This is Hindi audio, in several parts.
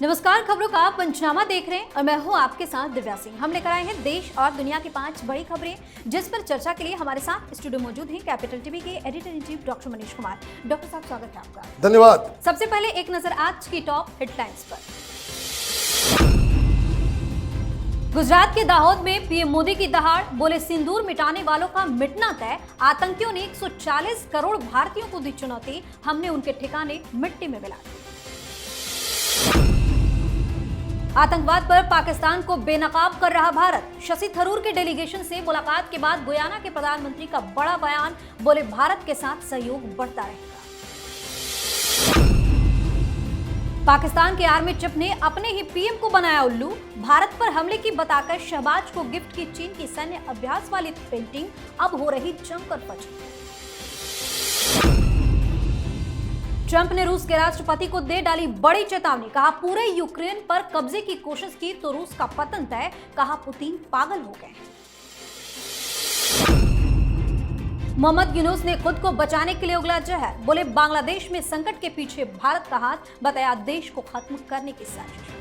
नमस्कार, खबरों का पंचनामा देख रहे हैं और मैं हूं आपके साथ दिव्या सिंह। हम लेकर आए हैं देश और दुनिया की 5 बड़ी खबरें, जिस पर चर्चा के लिए हमारे साथ स्टूडियो मौजूद हैं कैपिटल टीवी के editor in chief doctor Manish Kumar. Doctor साहब, स्वागत है आपका। धन्यवाद। सबसे पहले एक नजर आज की टॉप हेडलाइंस पर। गुजरात के दाहोद में पीएम मोदी की दहाड़, बोले सिंदूर मिटाने वालों का मिटना तय। आतंकियों ने 140 करोड़ भारतीयों को दी चुनौती, हमने उनके ठिकाने मिट्टी में मिला दिए। आतंकवाद पर पाकिस्तान को बेनकाब कर रहा भारत, शशि थरूर के डेलीगेशन से मुलाकात के बाद गुयाना के प्रधानमंत्री का बड़ा बयान, बोले भारत के साथ सहयोग बढ़ता रहेगा। पाकिस्तान के आर्मी चीफ ने अपने ही पीएम को बनाया उल्लू, भारत पर हमले की बताकर शहबाज को गिफ्ट की चीन की सैन्य अभ्यास वाली पेंटिंग, अब हो रही जमकर फजी। ट्रंप ने रूस के राष्ट्रपति को दे डाली बड़ी चेतावनी, कहा पूरे यूक्रेन पर कब्जे की कोशिश की तो रूस का पतन तय, कहा पुतिन पागल हो गए। मोहम्मद यूनुस ने खुद को बचाने के लिए उगला जहर, बोले बांग्लादेश में संकट के पीछे भारत का हाथ, बताया देश को खत्म करने की साजिश।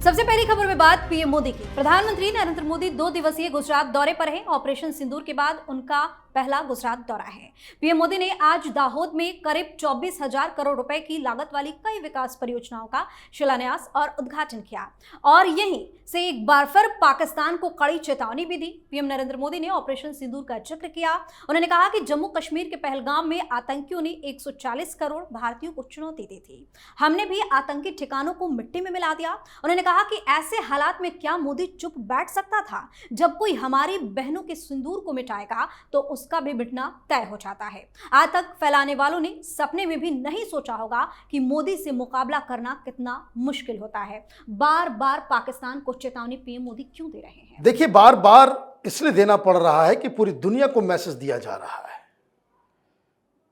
सबसे पहली खबर में बात पीएम मोदी की। प्रधानमंत्री नरेंद्र मोदी 2 दिवसीय गुजरात दौरे पर हैं। ऑपरेशन सिंदूर के बाद उनका पहला गुजरात दौरा है। पीएम मोदी ने आज दाहोद में करीब 24,000 करोड़ रुपए की लागत वाली कई विकास परियोजनाओं का शिलान्यास और उद्घाटन किया और यहीं से एक बार फिर पाकिस्तान को कड़ी चेतावनी भी दी। पीएम नरेंद्र मोदी ने ऑपरेशन सिंदूर का जिक्र किया। उन्होंने कहा कि जम्मू कश्मीर के पहलगाम में आतंकियों ने 140 करोड़ भारतीयों को चुनौती दी थी, हमने भी आतंकी ठिकानों को मिट्टी में मिला दिया। उन्होंने कहा कि ऐसे हालात में क्या मोदी चुप बैठ सकता था? जब कोई हमारी बहनों के सिंदूर को मिटाएगा तो उसका भी मिटना तय हो जाता है। आतंक फैलाने वालों ने सपने में भी नहीं सोचा होगा कि मोदी से मुकाबला करना कितना मुश्किल होता है। बार बार पाकिस्तान को चेतावनी पीएम मोदी क्यों दे रहे हैं? देखिए, बार बार इसलिए देना पड़ रहा है कि पूरी दुनिया को मैसेज दिया जा रहा है।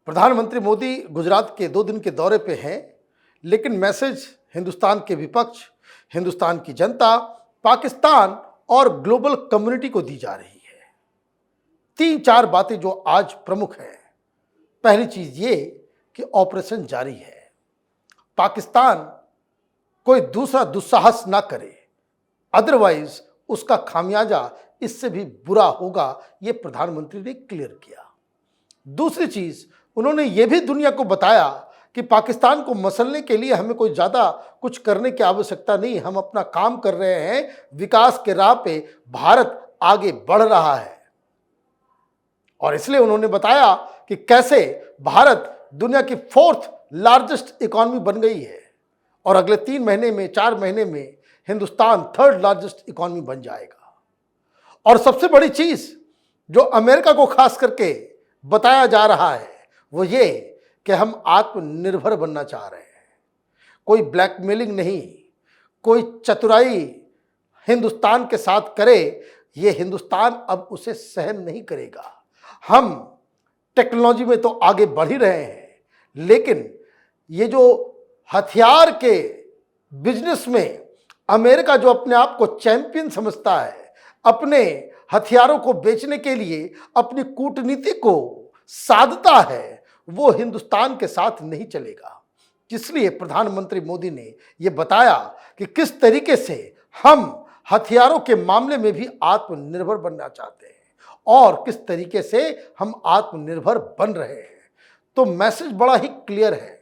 प्रधानमंत्री मोदी गुजरात के 2 दिन के दौरे पे हैं, लेकिन मैसेज हिंदुस्तान के विपक्ष, हिंदुस्तान की जनता, पाकिस्तान और ग्लोबल कम्युनिटी को दी जा रही है। 3-4 बातें जो आज प्रमुख हैं। पहली चीज ये कि ऑपरेशन जारी है, पाकिस्तान कोई दूसरा दुस्साहस ना करे, अदरवाइज उसका खामियाजा इससे भी बुरा होगा, ये प्रधानमंत्री ने क्लियर किया। दूसरी चीज, उन्होंने ये भी दुनिया को बताया कि पाकिस्तान को मसलने के लिए हमें कोई ज़्यादा कुछ करने की आवश्यकता नहीं, हम अपना काम कर रहे हैं, विकास के राह पे भारत आगे बढ़ रहा है। और इसलिए उन्होंने बताया कि कैसे भारत दुनिया की 4th लार्जेस्ट इकॉनमी बन गई है और अगले 3 महीने में, 4 महीने में हिंदुस्तान 3rd लार्जेस्ट इकॉनमी बन जाएगा। और सबसे बड़ी चीज जो अमेरिका को खास करके बताया जा रहा है वो ये कि हम आत्मनिर्भर बनना चाह रहे हैं। कोई ब्लैकमेलिंग नहीं, कोई चतुराई हिंदुस्तान के साथ करे, ये हिंदुस्तान अब उसे सहन नहीं करेगा। हम टेक्नोलॉजी में तो आगे बढ़ ही रहे हैं, लेकिन ये जो हथियार के बिजनेस में अमेरिका जो अपने आप को चैंपियन समझता है, अपने हथियारों को बेचने के लिए अपनी कूटनीति को साधता है, वो हिंदुस्तान के साथ नहीं चलेगा। इसलिए प्रधानमंत्री मोदी ने ये बताया कि किस तरीके से हम हथियारों के मामले में भी आत्मनिर्भर बनना चाहते हैं और किस तरीके से हम आत्मनिर्भर बन रहे हैं। तो मैसेज बड़ा ही क्लियर है।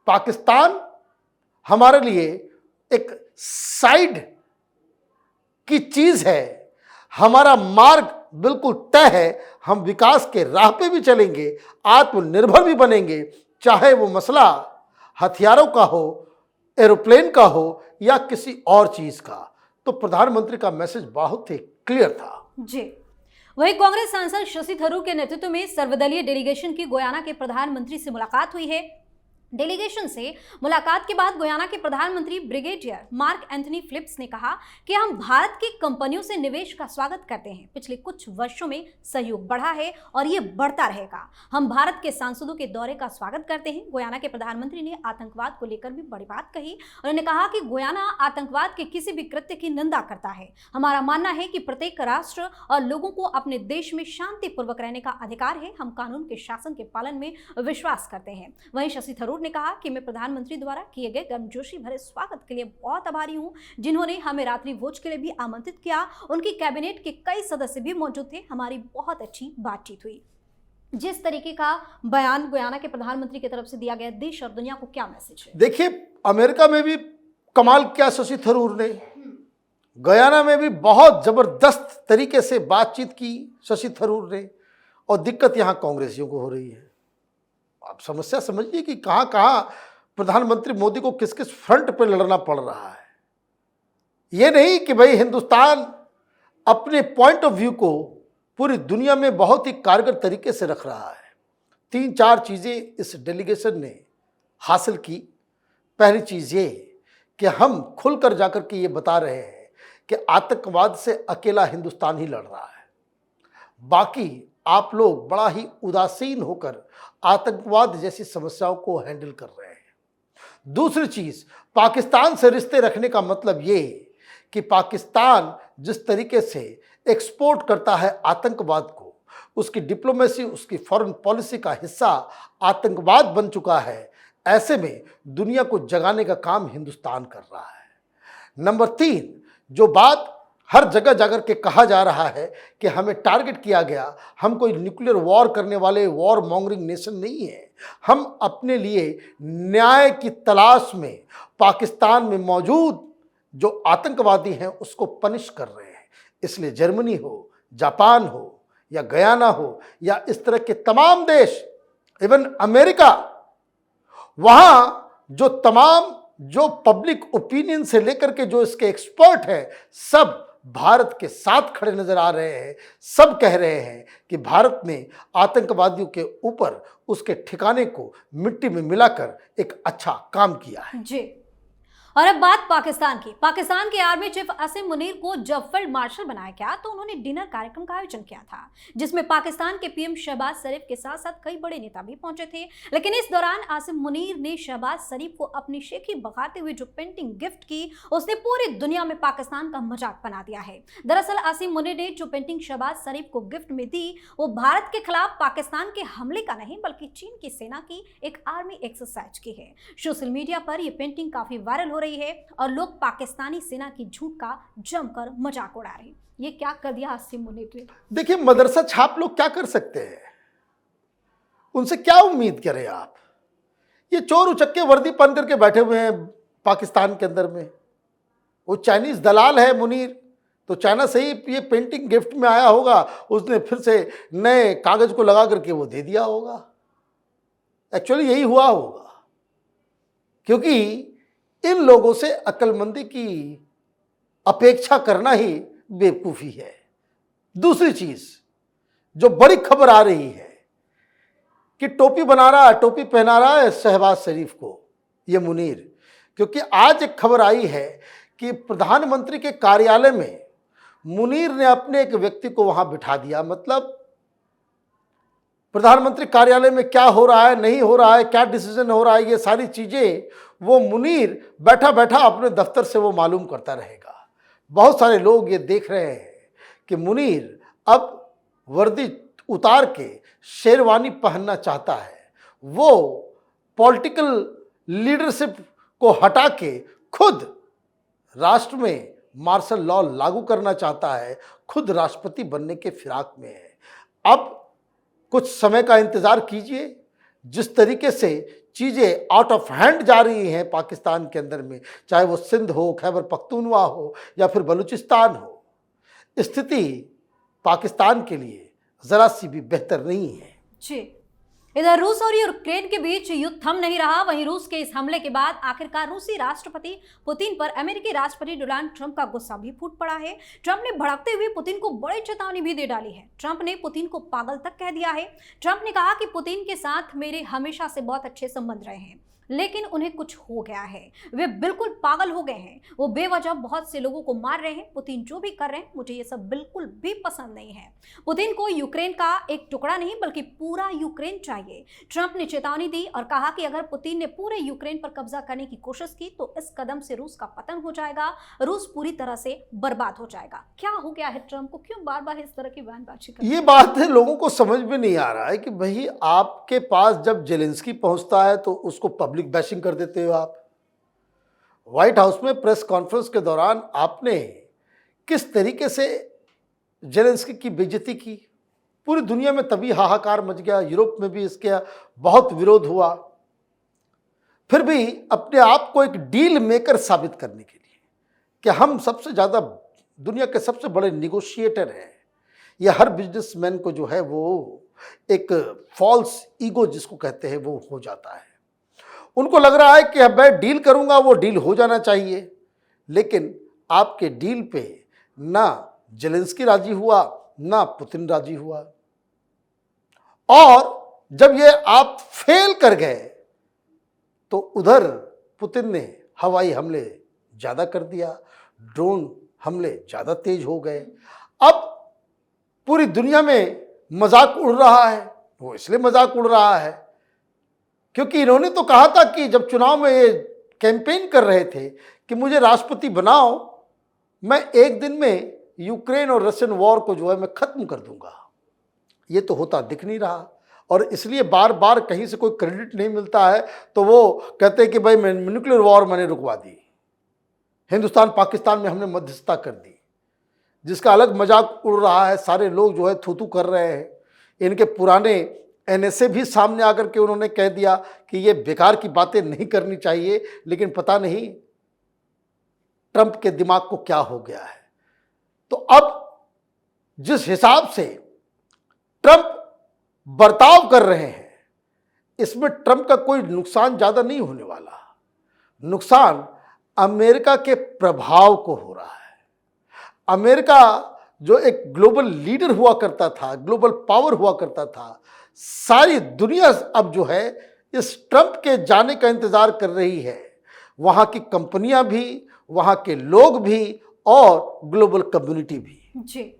पाकिस्तान हमारे लिए एक साइड की चीज है, हमारा मार्ग बिल्कुल तय है, हम विकास के राह पे भी चलेंगे, आत्मनिर्भर भी बनेंगे, चाहे वो मसला हथियारों का हो, एरोप्लेन का हो या किसी और चीज का। तो प्रधानमंत्री का मैसेज बहुत ही क्लियर था। जी। वहीं कांग्रेस सांसद शशि थरूर के नेतृत्व में सर्वदलीय डेलीगेशन की गुयाना के प्रधानमंत्री से मुलाकात हुई है। डेलीगेशन से मुलाकात के बाद गुयाना के प्रधानमंत्री ब्रिगेडियर मार्क एंथनी फिलिप्स ने कहा कि हम भारत की कंपनियों से निवेश का स्वागत करते हैं। पिछले कुछ वर्षों में सहयोग बढ़ा है और ये बढ़ता रहेगा। हम भारत के सांसदों के दौरे का स्वागत करते हैं। गुयाना के प्रधानमंत्री ने आतंकवाद को लेकर भी बड़ी बात कही। उन्होंने कहा कि गुयाना आतंकवाद के किसी भी कृत्य की निंदा करता है। हमारा मानना है कि प्रत्येक राष्ट्र और लोगों को अपने देश में शांतिपूर्वक रहने का अधिकार है। हम कानून के शासन के पालन में विश्वास करते हैं। वहीं शशि थरूर ने कहा कि मैं प्रधानमंत्री द्वारा किए गए गर्मजोशी भरे स्वागत के लिए बहुत आभारी हूं, जिन्होंने हमें रात्रि भोज के लिए भी आमंत्रित किया। उनकी कैबिनेट के कई सदस्य भी मौजूद थे। हमारी बहुत अच्छी बातचीत हुई। जिस तरीके का बयान गुयाना के प्रधानमंत्री की तरफ से दिया गया, देश और दुनिया को क्या मैसेज है? देखिए, अमेरिका में भी कमाल किया शशि थरूर ने, गयाना में भी बहुत जबरदस्त तरीके से बातचीत की शशि थरूर ने, और दिक्कत यहां कांग्रेसियों को हो रही है। आप समस्या समझिए कि कहां कहां प्रधानमंत्री मोदी को किस किस फ्रंट पे लड़ना पड़ रहा है। ये नहीं कि भाई हिंदुस्तान अपने पॉइंट ऑफ व्यू को पूरी दुनिया में बहुत ही कारगर तरीके से रख रहा है। 3-4 चीजें इस डेलीगेशन ने हासिल की। पहली चीज ये कि हम खुलकर जाकर के ये बता रहे हैं कि आतंकवाद से अकेला हिंदुस्तान ही लड़ रहा है, बाकी आप लोग बड़ा ही उदासीन होकर आतंकवाद जैसी समस्याओं को हैंडल कर रहे हैं। दूसरी चीज, पाकिस्तान से रिश्ते रखने का मतलब ये कि पाकिस्तान जिस तरीके से एक्सपोर्ट करता है आतंकवाद को, उसकी डिप्लोमेसी, उसकी फॉरेन पॉलिसी का हिस्सा आतंकवाद बन चुका है। ऐसे में दुनिया को जगाने का काम हिंदुस्तान कर रहा है। नंबर 3, जो बात हर जगह जाकर के कहा जा रहा है कि हमें टारगेट किया गया, हम कोई न्यूक्लियर वॉर करने वाले वॉर मॉन्गरिंग नेशन नहीं है। हम अपने लिए न्याय की तलाश में पाकिस्तान में मौजूद जो आतंकवादी हैं उसको पनिश कर रहे हैं। इसलिए जर्मनी हो, जापान हो या गयाना हो या इस तरह के तमाम देश, इवन अमेरिका, वहाँ जो पब्लिक ओपिनियन से लेकर के जो इसके एक्सपर्ट हैं, सब भारत के साथ खड़े नजर आ रहे हैं। सब कह रहे हैं कि भारत ने आतंकवादियों के ऊपर उसके ठिकाने को मिट्टी में मिलाकर एक अच्छा काम किया है। जी। और अब बात पाकिस्तान की। पाकिस्तान के आर्मी चीफ असीम मुनीर को जब फील्ड मार्शल बनाया गया तो उन्होंने डिनर कार्यक्रम का आयोजन किया था, जिसमें पाकिस्तान के पीएम शहबाज शरीफ के साथ साथ कई बड़े नेता भी पहुंचे थे। लेकिन इस दौरान असीम मुनीर ने शहबाज शरीफ को अपनी शेखी बखाते हुए जो पेंटिंग गिफ्ट की, उसने पूरी दुनिया में पाकिस्तान का मजाक बना दिया है। दरअसल असीम मुनीर ने जो पेंटिंग शहबाज शरीफ को गिफ्ट में दी, वो भारत के खिलाफ पाकिस्तान के हमले का नहीं बल्कि चीन की सेना की एक आर्मी एक्सरसाइज की है। सोशल मीडिया पर यह पेंटिंग काफी वायरल हो रही है और लोग पाकिस्तानी सेना की झूठ का जमकर मजाक उड़ा रहे हैं। ये क्या कर दिया असीम मुनीर ने? देखिए, मदरसा छाप लोग क्या कर सकते हैं, उनसे क्या उम्मीद करें आप। ये चोर उचक्के वर्दी पहन करके बैठे हुए हैं पाकिस्तान के अंदर में। वो चाइनीज दलाल है मुनीर, तो चाइना से ही ये पेंटिंग गिफ्ट में आया होगा, उसने फिर से नए कागज को लगा करके वो दे दिया होगा। एक्चुअली यही हुआ होगा, क्योंकि इन लोगों से अक्लमंदी की अपेक्षा करना ही बेवकूफ़ी है। दूसरी चीज जो बड़ी खबर आ रही है कि टोपी बना रहा है, टोपी पहना रहा है शहबाज शरीफ को ये मुनीर, क्योंकि आज एक खबर आई है कि प्रधानमंत्री के कार्यालय में मुनीर ने अपने एक व्यक्ति को वहां बिठा दिया। मतलब प्रधानमंत्री कार्यालय में क्या हो रहा है, नहीं हो रहा है, क्या डिसीजन हो रहा है, ये सारी चीजें वो मुनीर बैठा बैठा अपने दफ्तर से वो मालूम करता रहेगा। बहुत सारे लोग ये देख रहे हैं कि मुनीर अब वर्दी उतार के शेरवानी पहनना चाहता है। वो पॉलिटिकल लीडरशिप को हटा के खुद राष्ट्र में मार्शल लॉ लागू करना चाहता है, खुद राष्ट्रपति बनने के फिराक में है। अब कुछ समय का इंतजार कीजिए। जिस तरीके से चीज़ें आउट ऑफ हैंड जा रही हैं पाकिस्तान के अंदर में, चाहे वो सिंध हो, खैबर पख्तूनवा हो या फिर बलूचिस्तान हो, स्थिति पाकिस्तान के लिए ज़रा सी भी बेहतर नहीं है। जी। इधर रूस और यूक्रेन के बीच युद्ध थम नहीं रहा। वहीं रूस के इस हमले के बाद आखिरकार रूसी राष्ट्रपति पुतिन पर अमेरिकी राष्ट्रपति डोनाल्ड ट्रंप का गुस्सा भी फूट पड़ा है। ट्रंप ने भड़कते हुए पुतिन को बड़ी चेतावनी भी दे डाली है। ट्रंप ने पुतिन को पागल तक कह दिया है। ट्रंप ने कहा कि पुतिन के साथ मेरे हमेशा से बहुत अच्छे संबंध रहे हैं। लेकिन उन्हें कुछ हो गया है, वे बिल्कुल पागल हो गए हैं। वो बेवजह बहुत से लोगों को मार रहे हैं। पुतिन जो भी कर रहे हैं मुझे ये सब बिल्कुल भी पसंद नहीं है। पुतिन को यूक्रेन का एक टुकड़ा नहीं बल्कि पूरा यूक्रेन चाहिए। ट्रंप ने चेतावनी दी और कहा कि अगर पुतिन ने पूरे यूक्रेन पर कब्जा करने की कोशिश की तो इस कदम से रूस का पतन हो जाएगा, रूस पूरी तरह से बर्बाद हो जाएगा। क्या हो गया है ट्रंप को, क्यों बार बार इस तरह की बयानबाजी कर? ये बात है, लोगों को समझ में नहीं आ रहा है कि भाई आपके पास जब जेलेंस्की पहुंचता है तो उसको पब्लिक बैशिंग कर देते हो आप। व्हाइट हाउस में प्रेस कॉन्फ्रेंस के दौरान आपने किस तरीके से जेलेंस्की की बेइज्जती की, पूरी दुनिया में तभी हाहाकार मच गया, यूरोप में भी इसके बहुत विरोध हुआ। फिर भी अपने आप को एक डील मेकर साबित करने के लिए कि हम सबसे ज़्यादा दुनिया के सबसे बड़े निगोशिएटर हैं, यह हर बिजनेसमैन को जो है वो एक फॉल्स ईगो जिसको कहते हैं वो हो जाता है। उनको लग रहा है कि अब मैं डील करूंगा, वो डील हो जाना चाहिए। लेकिन आपके डील पे ना जेलेंस्की राजी हुआ, ना पुतिन राजी हुआ। और जब ये आप फेल कर गए तो उधर पुतिन ने हवाई हमले ज़्यादा कर दिया, ड्रोन हमले ज़्यादा तेज हो गए। अब पूरी दुनिया में मजाक उड़ रहा है। वो इसलिए मजाक उड़ रहा है क्योंकि इन्होंने तो कहा था कि जब चुनाव में ये कैंपेन कर रहे थे कि मुझे राष्ट्रपति बनाओ, मैं एक दिन में यूक्रेन और रशियन वॉर को जो है मैं खत्म कर दूंगा। ये तो होता दिख नहीं रहा और इसलिए बार बार कहीं से कोई क्रेडिट नहीं मिलता है तो वो कहते हैं कि भाई मैं न्यूक्लियर वॉर मैंने रुकवा दी, हिंदुस्तान पाकिस्तान में हमने मध्यस्थता कर दी, जिसका अलग मजाक उड़ रहा है। सारे लोग जो है थू कर रहे हैं। इनके पुराने एनएसए भी सामने आकर के उन्होंने कह दिया कि ये बेकार की बातें नहीं करनी चाहिए, लेकिन पता नहीं ट्रंप के दिमाग को क्या हो गया है। तो अब जिस हिसाब से ट्रंप बर्ताव कर रहे हैं, इसमें ट्रंप का कोई नुकसान ज्यादा नहीं होने वाला। नुकसान अमेरिका के प्रभाव को हो रहा है। अमेरिका जो एक ग्लोबल लीडर हुआ करता था, ग्लोबल पावर हुआ करता था, सारी दुनिया अब जो है इस ट्रंप के जाने का इंतजार कर रही है। वहां की कंपनियां भी, वहां के लोग भी और ग्लोबल कम्युनिटी भी। जी,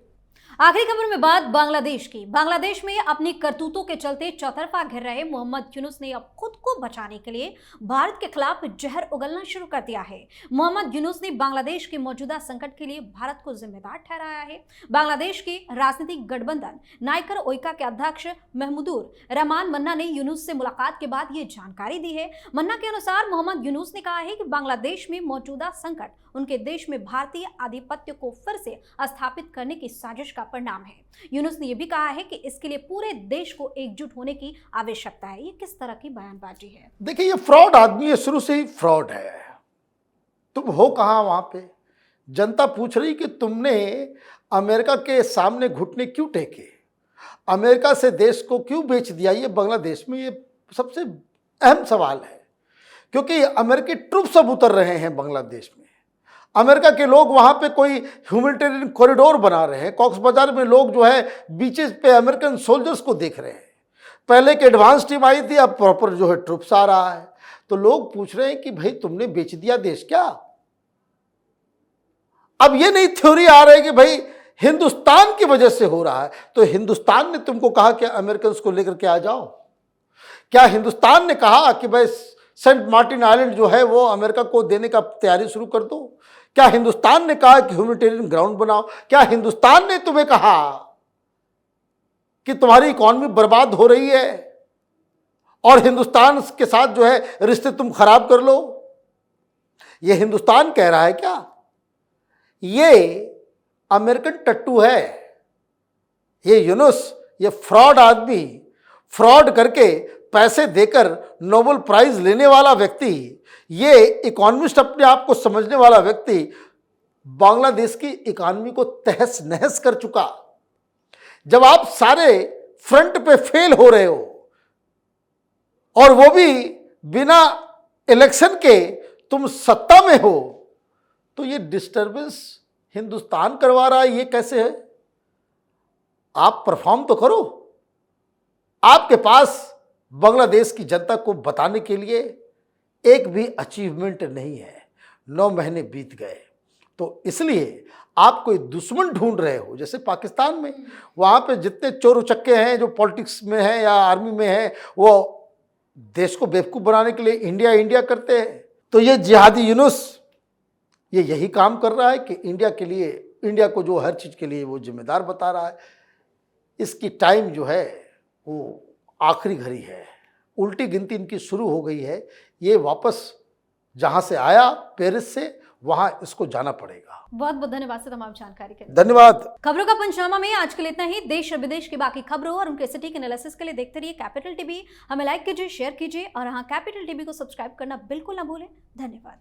आखिरी खबर में बात बांग्लादेश की। बांग्लादेश में अपनी करतूतों के चलते चौतरफा घिर रहे मोहम्मद यूनुस ने अब खुद को बचाने के लिए भारत के खिलाफ जहर उगलना शुरू कर दिया है। मोहम्मद यूनुस ने बांग्लादेश के मौजूदा संकट के लिए भारत को जिम्मेदार ठहराया है। बांग्लादेश के राजनीतिक गठबंधन नाइकर ओइका के अध्यक्ष महमूदुर रहमान मन्ना ने यूनुस से मुलाकात के बाद ये जानकारी दी है। मन्ना के अनुसार मोहम्मद यूनुस ने कहा है कि बांग्लादेश में मौजूदा संकट उनके देश में भारतीय आधिपत्य को फिर से स्थापित करने की साजिश का परिणाम है। यूनुस ने यह भी कहा है कि इसके लिए पूरे देश को एकजुट होने की आवश्यकता है। ये किस तरह की बयानबाजी है? देखिए, ये फ्रॉड आदमी है, शुरू से ही फ्रॉड है। तुम हो कहां वहां पे? जनता पूछ रही कि तुमने अमेरिका के सामने घुटने क्यों टेके, अमेरिका से देश को क्यों बेच दिया? ये बांग्लादेश में ये सबसे अहम सवाल है, क्योंकि अमेरिकी ट्रूप्स अब उतर रहे हैं बांग्लादेश में। अमेरिका के लोग वहां पे कोई ह्यूमैनिटेरियन कॉरिडोर बना रहे हैं। कॉक्स बाजार में लोग जो है बीचेस पे अमेरिकन सोल्जर्स को देख रहे हैं। पहले की एडवांस टीम आई थी, अब प्रॉपर जो है ट्रूप्स आ रहा है। तो लोग पूछ रहे हैं कि भाई तुमने बेच दिया देश क्या? अब ये नहीं थ्योरी आ रही है कि भाई हिंदुस्तान की वजह से हो रहा है। तो हिंदुस्तान ने तुमको कहा कि अमेरिकन को लेकर के आ जाओ? क्या हिंदुस्तान ने कहा कि भाई सेंट मार्टिन आइलैंड जो है वो अमेरिका को देने का तैयारी शुरू कर दो? क्या हिंदुस्तान ने कहा कि ह्यूमैनिटेरियन ग्राउंड बनाओ? क्या हिंदुस्तान ने तुम्हें कहा कि तुम्हारी इकॉनमी बर्बाद हो रही है और हिंदुस्तान के साथ जो है रिश्ते तुम खराब कर लो? ये हिंदुस्तान कह रहा है क्या? ये अमेरिकन टट्टू है, ये यूनुस, ये फ्रॉड आदमी, फ्रॉड करके पैसे देकर नोबेल प्राइज लेने वाला व्यक्ति, ये इकोनॉमिस्ट अपने आप को समझने वाला व्यक्ति बांग्लादेश की इकोनॉमी को तहस नहस कर चुका। जब आप सारे फ्रंट पे फेल हो रहे हो और वो भी बिना इलेक्शन के तुम सत्ता में हो, तो ये डिस्टर्बेंस हिंदुस्तान करवा रहा है। ये कैसे है? आप परफॉर्म तो करो। आपके पास बांग्लादेश की जनता को बताने के लिए एक भी अचीवमेंट नहीं है। 9 महीने बीत गए, तो इसलिए आप कोई दुश्मन ढूंढ रहे हो, जैसे पाकिस्तान में वहाँ पे जितने चोर उचक्के हैं जो पॉलिटिक्स में हैं या आर्मी में हैं, वो देश को बेवकूफ़ बनाने के लिए इंडिया इंडिया करते हैं। तो ये जिहादी यूनुस ये यही काम कर रहा है कि इंडिया के लिए, इंडिया को जो हर चीज़ के लिए वो जिम्मेदार बता रहा है। इसकी टाइम जो है वो आखिरी घड़ी है, उल्टी गिनती इनकी शुरू हो गई है। ये वापस जहाँ से आया पेरिस से, वहाँ इसको जाना पड़ेगा। बहुत बहुत धन्यवाद सर तमाम जानकारी के लिए। धन्यवाद। खबरों का पंचनामा में आज के लिए इतना ही। देश और विदेश की बाकी खबरों और उनके सटीक एनालिसिस के लिए देखते रहिए कैपिटल टीवी। हमें लाइक कीजिए, शेयर कीजिए और हाँ, कैपिटल टीवी को सब्सक्राइब करना बिल्कुल ना भूलें। धन्यवाद।